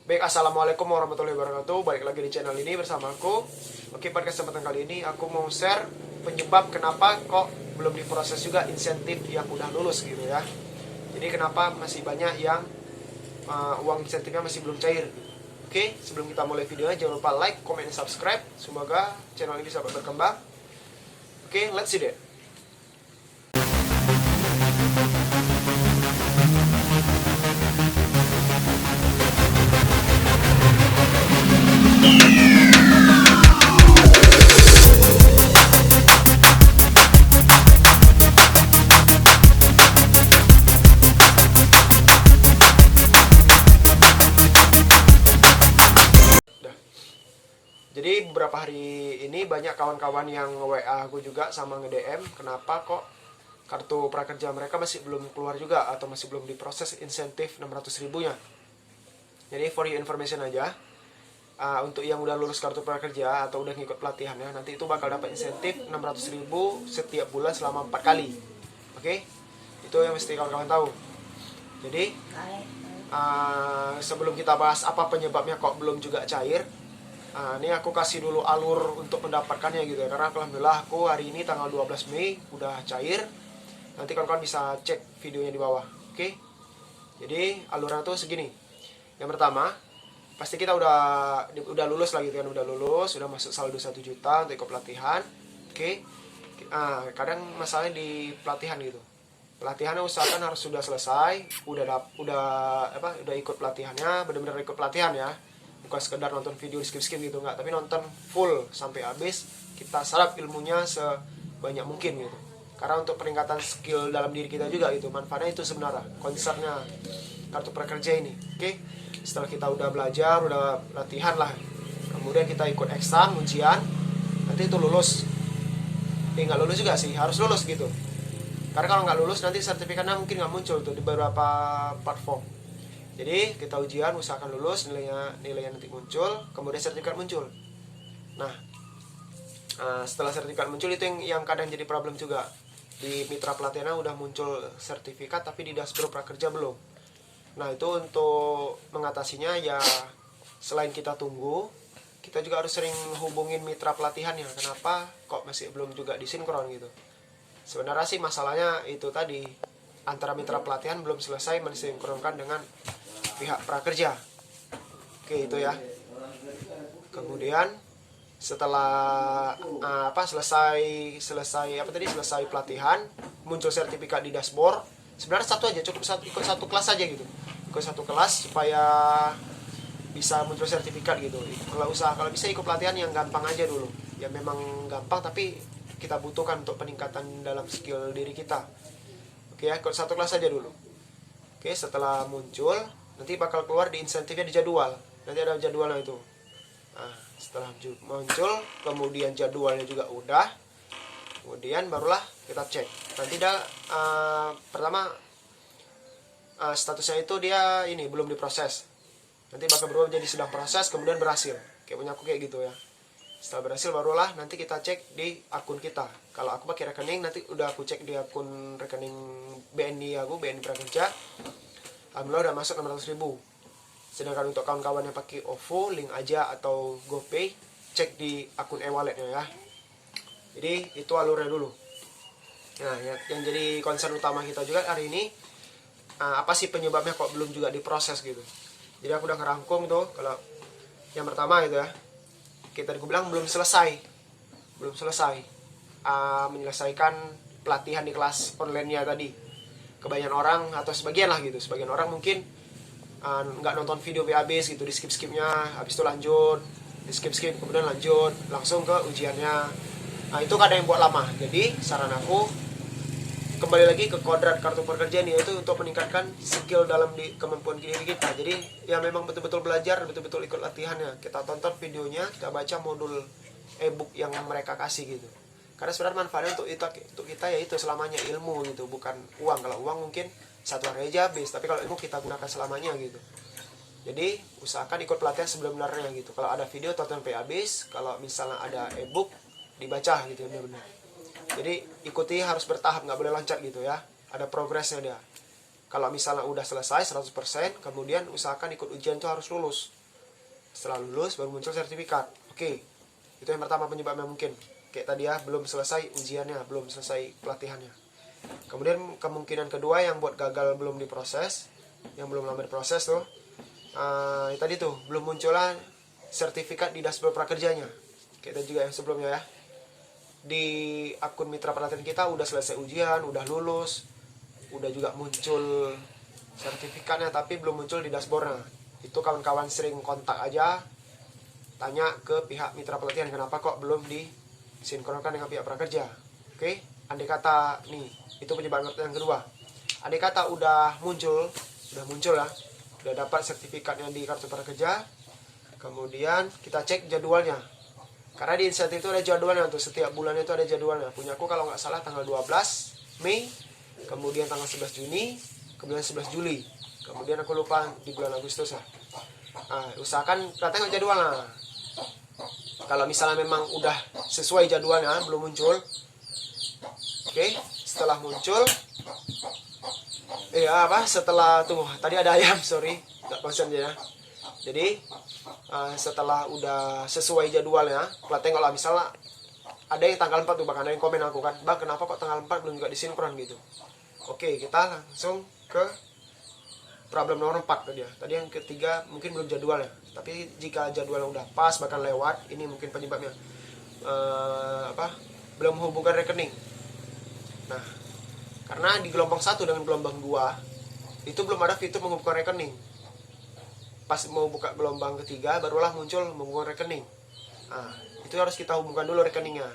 Baik, assalamualaikum warahmatullahi wabarakatuh. Balik lagi di channel ini bersama aku. Oke, pada kesempatan kali ini aku mau share penyebab kenapa kok belum diproses juga insentif yang udah lulus gitu ya. Jadi kenapa masih banyak yang uang insentifnya masih belum cair gitu. Oke, sebelum kita mulai videonya jangan lupa like, comment, dan subscribe. Semoga channel ini bisa berkembang. Oke, let's see it. Jadi beberapa hari ini banyak kawan-kawan yang WA aku juga sama nge-DM, kenapa kok kartu prakerja mereka masih belum keluar juga atau masih belum diproses insentif 600 ribunya. Jadi for your information aja, untuk yang udah lulus kartu prakerja atau udah ngikut pelatihannya, nanti itu bakal dapat insentif 600 ribu setiap bulan selama 4 kali. Oke, itu yang mesti kawan-kawan tahu. Jadi sebelum kita bahas apa penyebabnya kok belum juga cair, ini aku kasih dulu alur untuk mendapatkannya gitu ya. Karena alhamdulillah aku hari ini tanggal 12 Mei udah cair. Nanti kawan-kawan bisa cek videonya di bawah. Oke. Jadi alurnya tuh segini. Yang pertama, pasti kita udah lulus lagi kan, udah lulus, udah masuk saldo 1 juta untuk ikut pelatihan. Oke. Kadang masalahnya di pelatihan gitu. Pelatihannya usahakan harus sudah selesai, udah ikut pelatihannya, benar-benar ikut pelatihan ya. Bukan sekedar nonton video di skip-skip gitu, enggak, tapi nonton full sampai habis, kita serap ilmunya sebanyak mungkin gitu. Karena untuk peningkatan skill dalam diri kita juga gitu, manfaatnya itu sebenarnya konsepnya kartu prakerja ini. Oke, setelah kita udah belajar, udah latihan lah, kemudian kita ikut eksam, ujian, nanti itu lulus. Nggak lulus juga sih, harus lulus gitu. Karena kalau nggak lulus nanti sertifikatnya mungkin nggak muncul tuh di beberapa platform. Jadi kita ujian, usahakan lulus, nilainya nanti muncul, kemudian sertifikat muncul. Nah, setelah sertifikat muncul itu yang kadang jadi problem juga. Di mitra pelatihannya udah muncul sertifikat, tapi di dashboard prakerja belum. Nah, itu untuk mengatasinya ya, selain kita tunggu, kita juga harus sering hubungin mitra pelatihannya. Kenapa kok masih belum juga disinkron gitu. Sebenarnya sih masalahnya itu tadi, antara mitra pelatihan belum selesai mensinkronkan dengan pihak prakerja. Oke, itu ya. Kemudian setelah selesai pelatihan, muncul sertifikat di dashboard. Sebenarnya satu aja, cukup ikut satu kelas aja gitu. Ikut satu kelas supaya bisa muncul sertifikat gitu. Kalau bisa ikut pelatihan yang gampang aja dulu. Ya memang gampang tapi kita butuhkan untuk peningkatan dalam skill diri kita. Oke ya, ikut satu kelas aja dulu. Oke, setelah muncul nanti bakal keluar di insentifnya di jadwal. Nanti ada jadwalnya itu. Nah, setelah muncul, kemudian jadwalnya juga udah. Kemudian barulah kita cek. Nanti pertama statusnya itu dia ini belum diproses. Nanti bakal berubah jadi sedang proses, kemudian berhasil. Kayak punya aku kayak gitu ya. Setelah berhasil barulah nanti kita cek di akun kita. Kalau aku pakai rekening, nanti udah aku cek di akun rekening BNI aku, BNI Prakerja. Alhamdulillah udah masuk 600 ribu. Sedangkan untuk kawan-kawan yang pakai OVO, link aja atau GoPay, cek di akun e-walletnya ya. Jadi itu alurnya dulu. Nah, yang jadi concern utama kita juga hari ini, apa sih penyebabnya kok belum juga diproses gitu. Jadi aku udah ngerangkum tuh, kalau yang pertama gitu ya, kita bilang belum selesai menyelesaikan pelatihan di kelas online-nya tadi. Kebanyakan orang atau sebagian lah gitu, sebagian orang mungkin nggak nonton video habis gitu, di skip-skipnya, habis itu lanjut, di skip-skip kemudian lanjut langsung ke ujiannya. Nah, itu kadang yang buat lama. Jadi saran aku kembali lagi ke kodrat kartu prakerja ini, yaitu untuk meningkatkan skill dalam kemampuan diri kita. Jadi ya memang betul-betul belajar, betul-betul ikut latihannya, kita tonton videonya, kita baca modul e-book yang mereka kasih gitu. Karena sebenarnya manfaatnya untuk kita ya itu selamanya ilmu gitu, bukan uang. Kalau uang mungkin satu hari aja habis, tapi kalau ilmu kita gunakan selamanya gitu. Jadi usahakan ikut pelatihan sebenarnya gitu. Kalau ada video tonton sampai habis, kalau misalnya ada e-book dibaca gitu benar-benar. Jadi ikuti harus bertahap, nggak boleh loncat gitu ya. Ada progresnya dia. Kalau misalnya udah selesai 100%, kemudian usahakan ikut ujian itu harus lulus. Setelah lulus baru muncul sertifikat. Oke, itu yang pertama penyebabnya mungkin. Kayak tadi ya, belum selesai ujiannya, belum selesai pelatihannya. Kemudian kemungkinan kedua yang buat gagal belum diproses, yang belum lama diproses tuh, tadi tuh belum munculnya sertifikat di dashboard prakerjanya. Kayak tadi juga yang sebelumnya ya. Di akun mitra pelatihan kita udah selesai ujian, udah lulus, udah juga muncul sertifikatnya, tapi belum muncul di dashboardnya. Itu kawan-kawan sering kontak aja, tanya ke pihak mitra pelatihan kenapa kok belum disinkronkan dengan pihak prakerja. Oke, andai kata nih, itu penyebab yang kedua. Andai kata udah muncul ya, udah dapat sertifikatnya di kartu prakerja, kemudian kita cek jadwalnya. Karena di insentif itu ada jadwalnya tuh, setiap bulannya itu ada jadwalnya. Punya aku kalau nggak salah tanggal 12 Mei, kemudian tanggal 11 Juni, kemudian 11 Juli. Kemudian aku lupa di bulan Agustus ya. Usahakan kita tengok jadwalnya. Kalau misalnya memang udah sesuai jadwalnya, belum muncul. Oke, setelah muncul, setelah tunggu, tadi ada ayam, sorry, nggak konsen ya. Jadi setelah udah sesuai jadwalnya, kita tengok lah, misalnya ada yang tanggal 4 tuh, bahkan ada yang komen aku kan, bang kenapa kok tanggal 4 belum juga disinkron gitu. Oke, kita langsung ke problem nomor 4 tadi ya. Tadi yang ketiga mungkin belum jadwalnya, tapi jika jadwalnya udah pas bahkan lewat, ini mungkin penyebabnya belum menghubungkan rekening. Nah, karena di gelombang 1 dengan gelombang 2 itu belum ada fitur menghubungkan rekening. Pas mau buka gelombang ketiga barulah muncul menghubungkan rekening. Itu harus kita hubungkan dulu rekeningnya.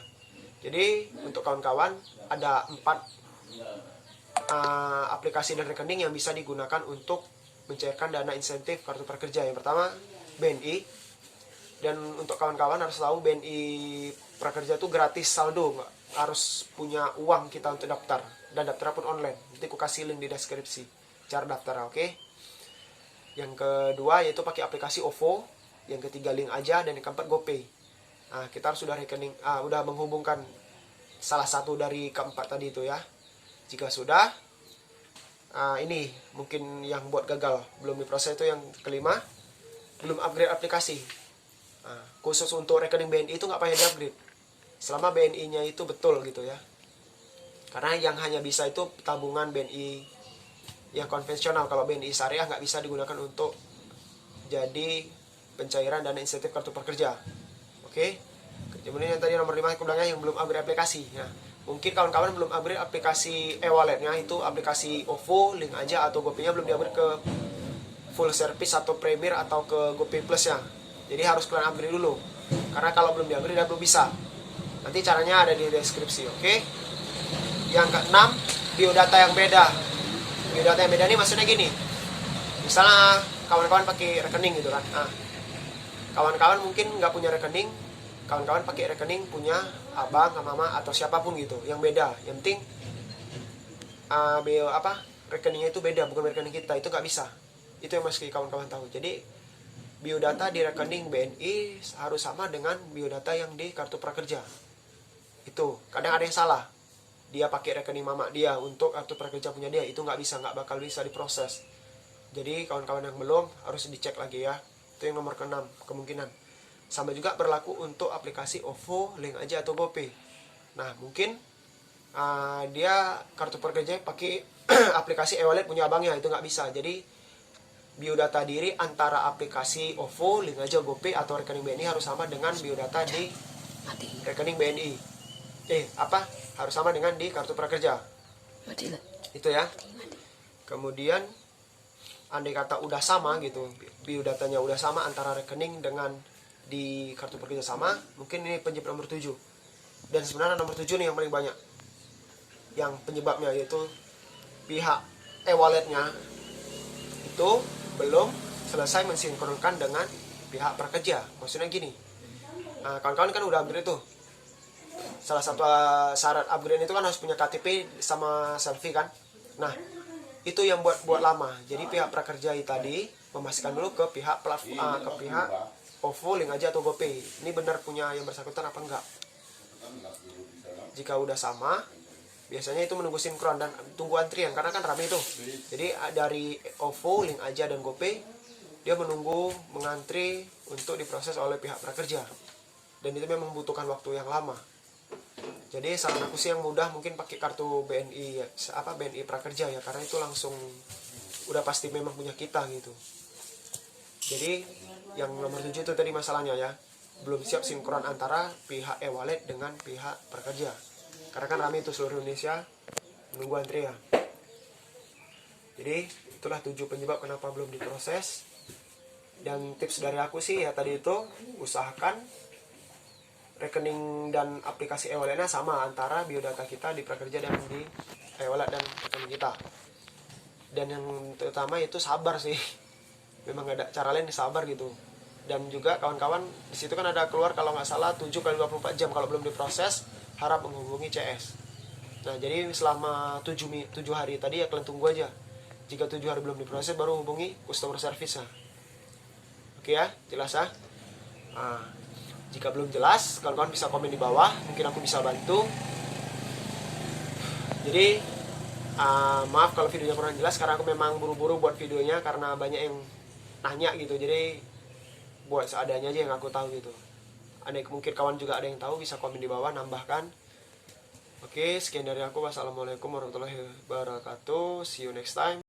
Jadi untuk kawan-kawan ada 4 aplikasi dan rekening yang bisa digunakan untuk mencairkan dana insentif kartu prakerja. Yang pertama BNI, dan untuk kawan-kawan harus tahu BNI prakerja itu gratis saldo, nggak harus punya uang kita untuk daftar, dan daftar pun online. Nanti aku kasih link di deskripsi cara daftar, oke? Yang kedua yaitu pakai aplikasi OVO, yang ketiga link aja, dan yang keempat GoPay. Kita harus sudah rekening, udah menghubungkan salah satu dari keempat tadi itu ya. Jika sudah, ini mungkin yang buat gagal belum diproses itu yang kelima, belum upgrade aplikasi. Khusus untuk rekening BNI itu nggak payah di-upgrade selama BNI-nya itu betul gitu ya. Karena yang hanya bisa itu tabungan BNI yang konvensional. Kalau BNI syariah nggak bisa digunakan untuk jadi pencairan dana insentif kartu prakerja. Oke. Kemudian yang tadi nomor 5 aku bilangnya yang belum upgrade aplikasi. Nah, mungkin kawan-kawan belum upgrade aplikasi e-walletnya, itu aplikasi OVO, link aja atau GoPay-nya belum di-upgrade ke full service atau premier atau ke GoPay Plus ya. Jadi harus kalian upgrade dulu. Karena kalau belum di-upgrade dan belum bisa. Nanti caranya ada di deskripsi, oke? Yang keenam, biodata yang beda. Biodata yang beda ini maksudnya gini. Misalnya kawan-kawan pakai rekening gitu kan. Kawan-kawan mungkin nggak punya rekening, kawan-kawan pakai rekening punya abang, mama atau siapapun gitu, yang beda. Yang penting rekeningnya itu beda, bukan rekening kita, itu nggak bisa. Itu yang mesti kawan-kawan tahu. Jadi biodata di rekening BNI harus sama dengan biodata yang di kartu prakerja. Itu kadang ada yang salah. Dia pakai rekening mama dia untuk kartu prakerja punya dia, itu nggak bisa, nggak bakal bisa diproses. Jadi kawan-kawan yang belum harus dicek lagi ya. Itu yang nomor ke-6 kemungkinan. Sama juga berlaku untuk aplikasi OVO, link aja atau GoPay. Nah mungkin dia kartu prakerja pakai aplikasi e-wallet punya abangnya, itu nggak bisa. Jadi biodata diri antara aplikasi OVO, link aja, GoPay atau rekening BNI harus sama dengan biodata di rekening BNI. Harus sama dengan di kartu prakerja. Itu ya. Kemudian andai kata udah sama gitu, biodatanya udah sama antara rekening dengan di kartu prakerja sama, mungkin ini penyebab nomor 7. Dan sebenarnya nomor 7 nih yang paling banyak. Yang penyebabnya yaitu pihak e-walletnya itu belum selesai mensinkronkan dengan pihak prakerja. Maksudnya gini, kawan-kawan kan udah upgrade tuh. Salah satu syarat upgrade itu kan harus punya KTP sama selfie kan. Nah itu yang buat lama. Jadi pihak prakerja tadi memastikan dulu ke pihak ke pihak OVO, link aja atau GoPay, ini benar punya yang bersangkutan apa enggak. Jika udah sama biasanya itu menunggu sinkron dan tunggu antrian karena kan rame tuh. Jadi dari OVO, Link Aja dan GoPay dia menunggu mengantri untuk diproses oleh pihak prakerja, dan itu memang membutuhkan waktu yang lama. Jadi saran aku sih yang mudah mungkin pakai kartu BNI BNI prakerja ya, karena itu langsung udah pasti memang punya kita gitu. Jadi yang nomor 7 itu tadi masalahnya ya, belum siap sinkron antara pihak e-wallet dengan pihak prakerja. Karena kan rame itu seluruh Indonesia menunggu antrian. Jadi itulah 7 penyebab kenapa belum diproses. Dan tips dari aku sih ya tadi itu, usahakan rekening dan aplikasi e-walletnya sama antara biodata kita di prakerja dan di e-wallet dan rekening kita. Dan yang terutama itu sabar sih. Memang gak ada cara lain, sabar gitu. Dan juga kawan-kawan di situ kan ada keluar kalau nggak salah 7 kali 24 jam kalau belum diproses harap menghubungi CS. Nah jadi selama 7 hari tadi ya kalian tunggu aja. Jika 7 hari belum diproses baru hubungi customer service ya. Oke ya, jelas ya. Nah, jika belum jelas kawan-kawan bisa komen di bawah, mungkin aku bisa bantu. Jadi maaf kalau videonya kurang jelas karena aku memang buru-buru buat videonya karena banyak yang nanya gitu. Jadi buat seadanya aja yang aku tahu gitu. Ada mungkin kawan juga ada yang tahu bisa komen di bawah nambahkan. Oke, sekian dari aku. Wassalamualaikum warahmatullahi wabarakatuh. See you next time.